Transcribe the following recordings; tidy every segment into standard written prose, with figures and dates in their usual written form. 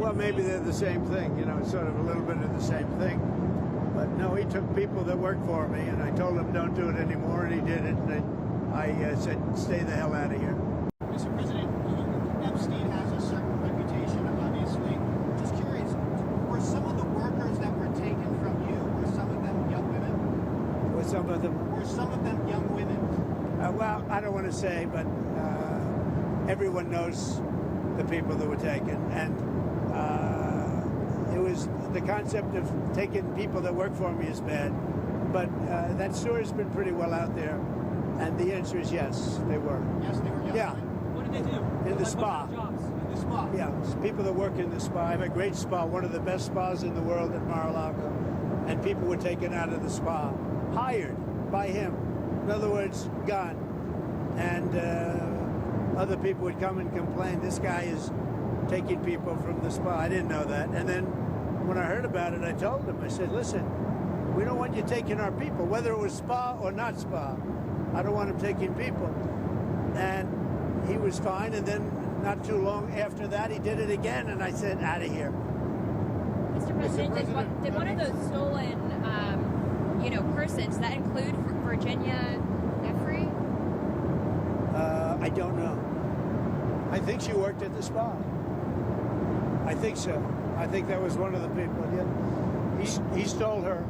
thought maybe they're the same thing, you know, sort of a little bit of the same thing. But no, he took people that worked for me, and I told him don't do it anymore, and he did it, and I said stay the hell out of here. Mr. President, Epstein has a certain reputation, obviously. Just curious, were some of the workers that were taken from you, were some of them young women? Were some of them? Were some of them young women? Well, I don't want to say, but everyone knows the people that were taken, and it was the concept of taking people that work for me is bad, but that story's been pretty well out there, and the answer is yes, they were. Yes, they were young Yeah. women. What did they do? In the spa. Jobs. In the spa? Yeah, it's people that work in the spa. I have a great spa, one of the best spas in the world at Mar-a-Lago, and people were taken out of the spa, hired by him. In other words, gone. And other people would come and complain, this guy is taking people from the spa. I didn't know that. And then when I heard about it, I told him, I said, listen, we don't want you taking our people, whether it was spa or not spa. I don't want him taking people. And he was fine, and then not too long after that, he did it again, and I said, out of here. Mr. President, did one of those stolen, persons, that include Virginia Giuffre? I don't know. I think she worked at the spa. I think so. I think that was one of the people. Yeah. He stole her.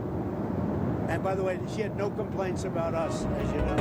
And by the way, she had no complaints about us, as you know.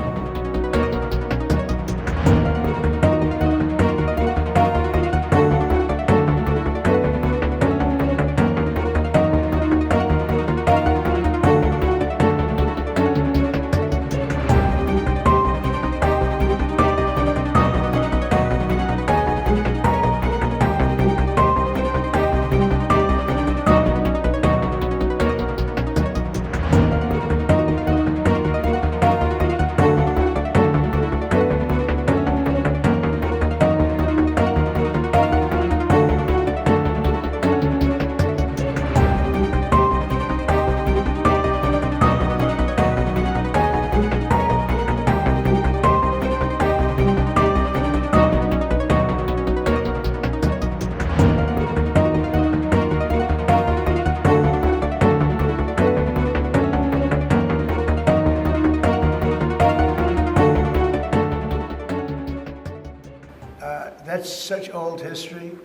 That's such old history,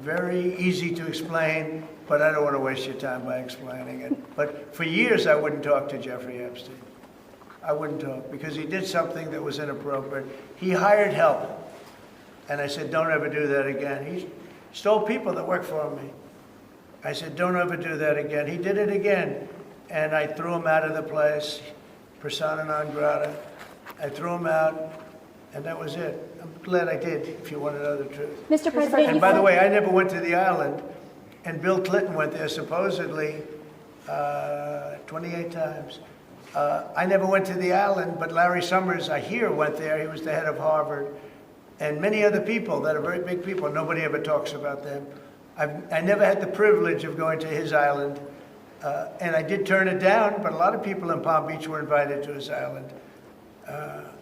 very easy to explain, but I don't want to waste your time by explaining it. But for years, I wouldn't talk to Jeffrey Epstein. I wouldn't talk because he did something that was inappropriate. He hired help, and I said, don't ever do that again. He stole people that worked for me. I said, don't ever do that again. He did it again, and I threw him out of the place, persona non grata. I threw him out. And that was it. I'm glad I did, if you want to know the truth. Mr. President, and by the way, I never went to the island, and Bill Clinton went there supposedly 28 times. I never went to the island, but Larry Summers, I hear, went there. He was the head of Harvard. And many other people that are very big people. Nobody ever talks about them. I never had the privilege of going to his island. And I did turn it down, but a lot of people in Palm Beach were invited to his island.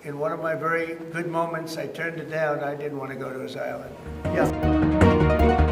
In one of my very good moments, I turned it down. I didn't want to go to his island. Yeah.